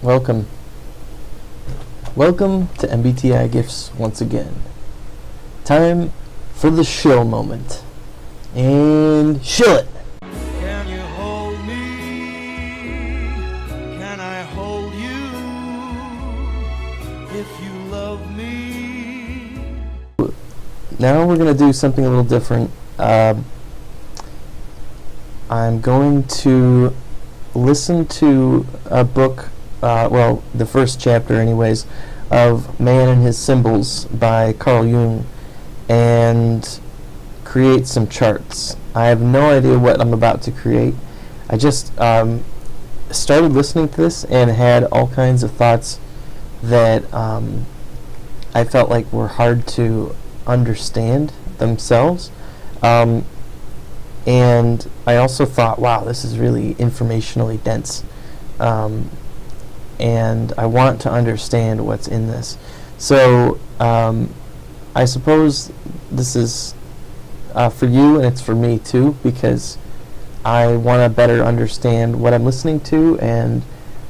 Welcome. Welcome to MBTI Gifts once again. Time for the shill moment. And shill it! Can you hold me? Can I hold you? If you love me. Now we're going to do something a little different. I'm going to listen to a book, the first chapter anyways, of Man and His Symbols by Carl Jung, and create some charts. I have no idea what I'm about to create. I just started listening to this and had all kinds of thoughts that I felt like were hard to understand themselves. And I also thought, wow, this is really informationally dense. And I want to understand what's in this. So I suppose this is for you, and it's for me too, because I want to better understand what I'm listening to. And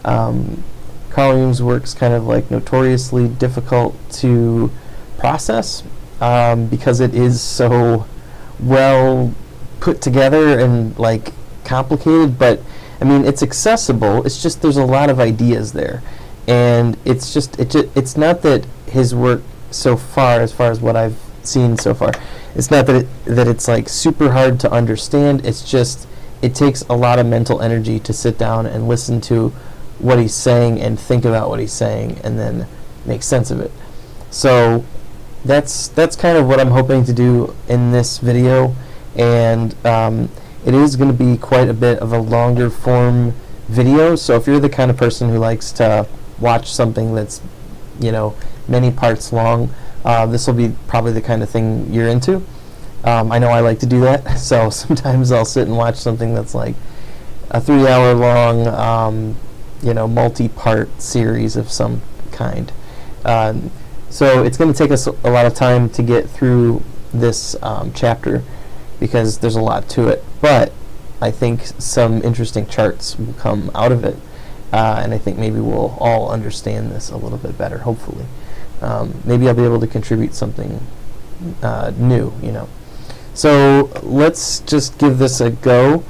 Carl Jung's work's kind of like notoriously difficult to process because it is so well put together and like complicated, but I mean it's accessible. It's just there's a lot of ideas there, and it's not that his work so far, as what I've seen so far, it's not that it's like super hard to understand. It's just it takes a lot of mental energy to sit down and listen to what he's saying and think about what he's saying and then make sense of it. So that's kind of what I'm hoping to do in this video. And it is going to be quite a bit of a longer form video, so if you're the kind of person who likes to watch something that's, many parts long, this will be probably the kind of thing you're into. I know I like to do that, so sometimes I'll sit and watch something that's like a 3-hour long, multi-part series of some kind. So it's going to take us a lot of time to get through this chapter, because there's a lot to it, but I think some interesting charts will come out of it, and I think maybe we'll all understand this a little bit better, hopefully. Maybe I'll be able to contribute something new, So let's just give this a go,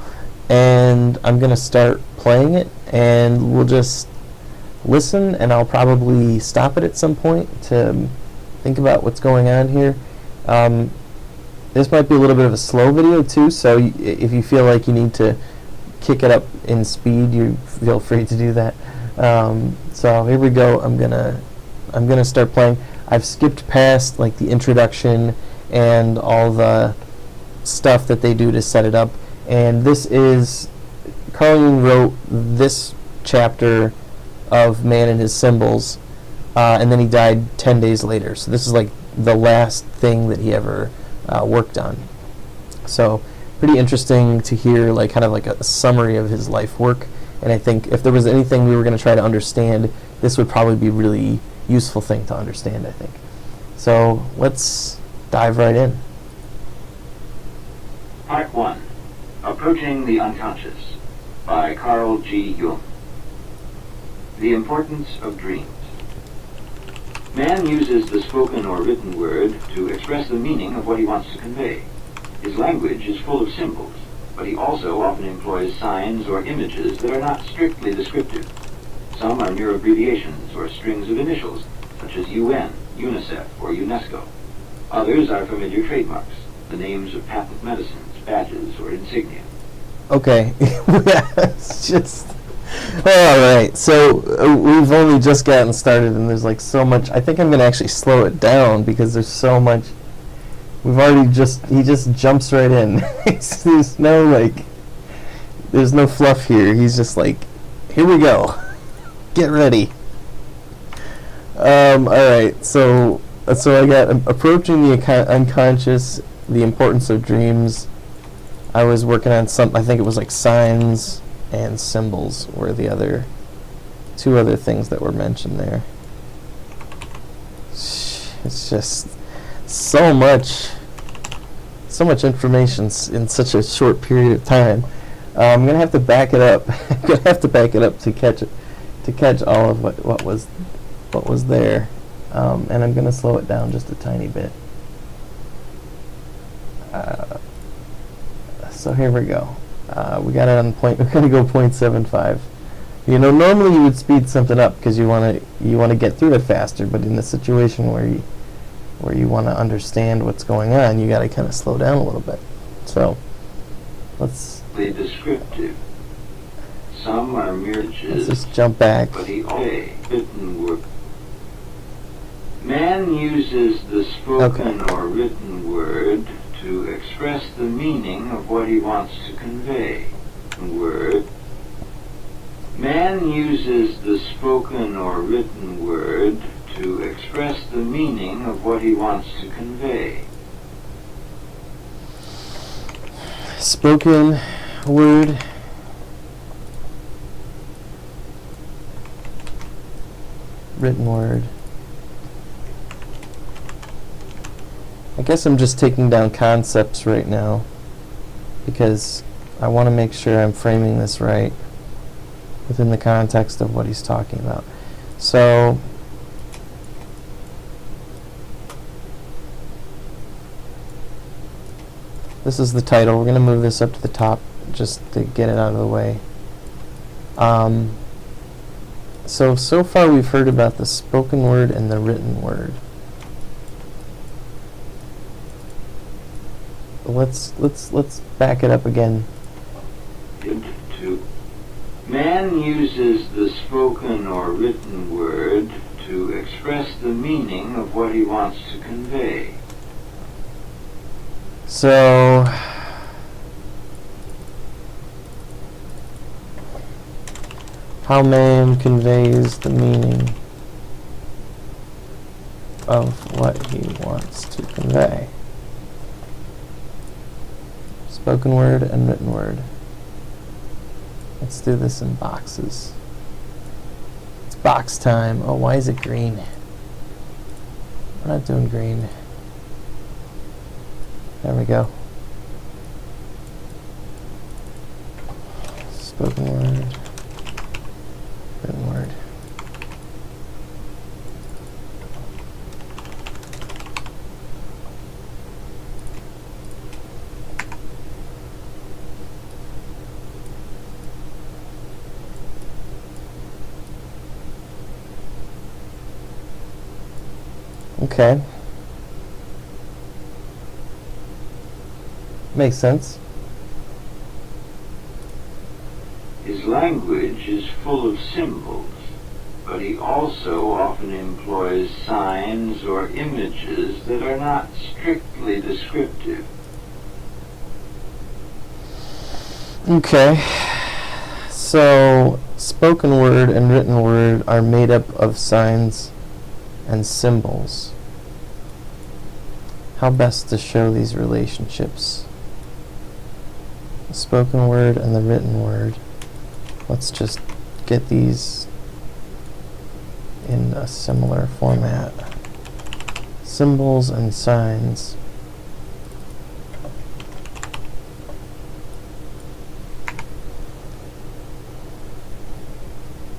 and I'm going to start playing it, and we'll just listen, and I'll probably stop it at some point to think about what's going on here. This might be a little bit of a slow video too, so if you feel like you need to kick it up in speed, you feel free to do that. So here we go. I'm gonna start playing. I've skipped past like the introduction and all the stuff that they do to set it up. And this is Carl Jung wrote this chapter of Man and His Symbols, and then he died 10 days later. So this is like the last thing that he ever worked on. So pretty interesting to hear like kind of like a summary of his life work, and I think if there was anything we were going to try to understand, this would probably be a really useful thing to understand, I think. So let's dive right in. Part 1. Approaching the Unconscious by Carl G. Jung. The Importance of Dreams. Man uses the spoken or written word to express the meaning of what he wants to convey. His language is full of symbols, but he also often employs signs or images that are not strictly descriptive. Some are mere abbreviations or strings of initials, such as UN, UNICEF, or UNESCO. Others are familiar trademarks, the names of patent medicines, badges, or insignia. Okay, it's just... Alright, so we've only just gotten started, and there's like so much. I think I'm going to actually slow it down because there's so much. He just jumps right in. There's no fluff here. He's just like, here we go. Get ready. Alright, so I got approaching the unconscious, the importance of dreams. I was working on I think it was like signs and symbols were the two other things that were mentioned there. It's just so much information in such a short period of time. I'm gonna have to back it up. I'm gonna have to back it up to catch to catch all of what was there, and I'm going to slow it down just a tiny bit. So here we go. We got it on point. We're going to go 0.75. You know, normally you would speed something up because you want to get through it faster, but in a situation where you want to understand what's going on, you got to kind of slow down a little bit. So let's descriptive. Some are let's just jump back. but he always written word. Man uses the spoken or written word to express the meaning of what he wants to convey. Word. Man uses the spoken or written word to express the meaning of what he wants to convey. Spoken word. Written word. I guess I'm just taking down concepts right now because I want to make sure I'm framing this right within the context of what he's talking about. So this is the title. We're going to move this up to the top just to get it out of the way. So far we've heard about the spoken word and the written word. Let's back it up again. Man uses the spoken or written word to express the meaning of what he wants to convey. So how man conveys the meaning of what he wants to convey. Spoken word and written word. Let's do this in boxes. It's box time. Oh, why is it green? We're not doing green. There we go. Spoken word, written word. Okay. Makes sense. His language is full of symbols, but he also often employs signs or images that are not strictly descriptive. Okay. So, spoken word and written word are made up of signs and symbols. How best to show these relationships? The spoken word and the written word. Let's just get these in a similar format. Symbols and signs.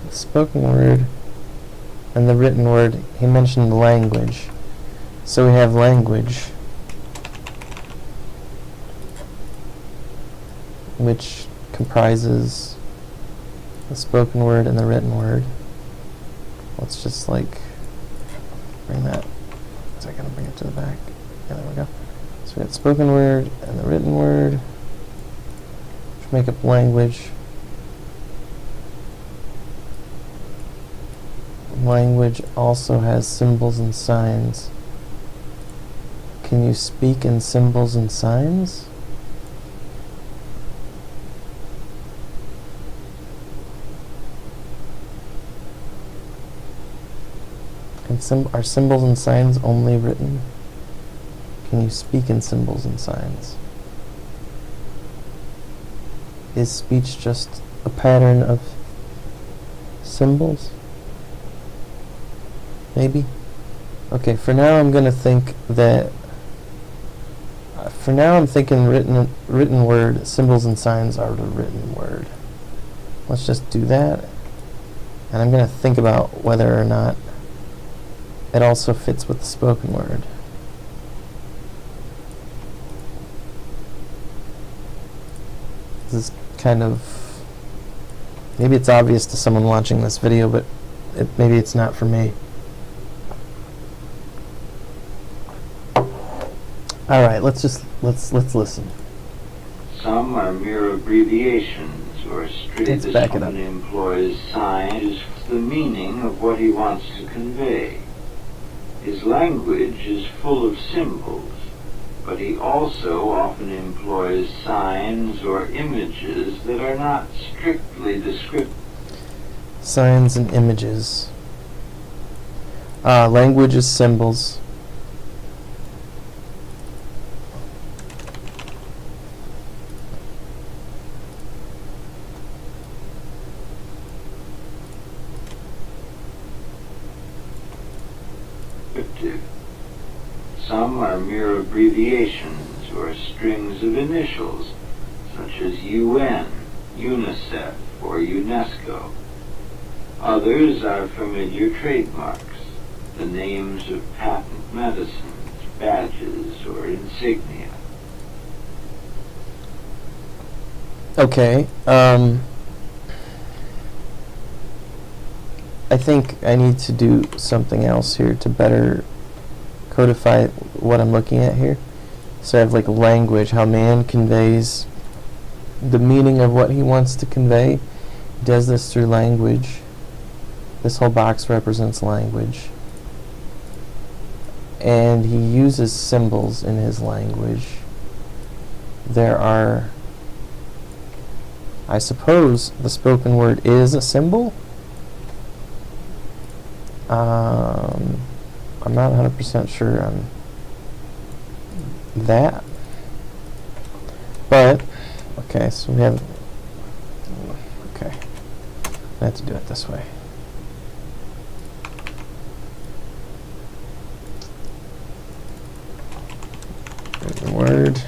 The spoken word and the written word, he mentioned language. So we have language, which comprises the spoken word and the written word. Let's just bring that. So I gotta bring it to the back. Yeah, there we go. So we got spoken word and the written word, which make up language. Language also has symbols and signs. Can you speak in symbols and signs? Are symbols and signs only written? Can you speak in symbols and signs? Is speech just a pattern of symbols? Maybe? Okay, for now I'm going to think that for now I'm thinking written word, symbols and signs are the written word. Let's just do that. And I'm going to think about whether or not it also fits with the spoken word. This is kind of, maybe it's obvious to someone watching this video, but maybe it's not for me. All right, let's listen. Some are mere abbreviations or strictly Let's back it up. someone employs signs for the meaning of what he wants to convey. His language is full of symbols, but he also often employs signs or images that are not strictly descriptive. Signs and images. Language is symbols. Some are mere abbreviations or strings of initials, such as UN, UNICEF, or UNESCO. Others are familiar trademarks, the names of patent medicines, badges, or insignia. Okay. I think I need to do something else here to better codify what I'm looking at here. So I have like language, how man conveys the meaning of what he wants to convey. He does this through language. This whole box represents language. And he uses symbols in his language. There are, I suppose the spoken word is a symbol. I'm not 100% sure on that. But, okay, so we have, okay, I have to do it this way. Written word.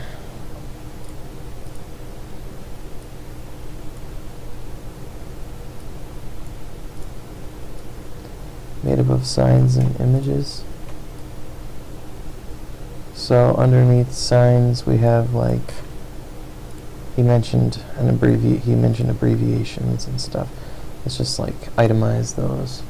Made up of signs and images. So underneath signs we have like he mentioned abbreviations and stuff. Let's just like itemize those.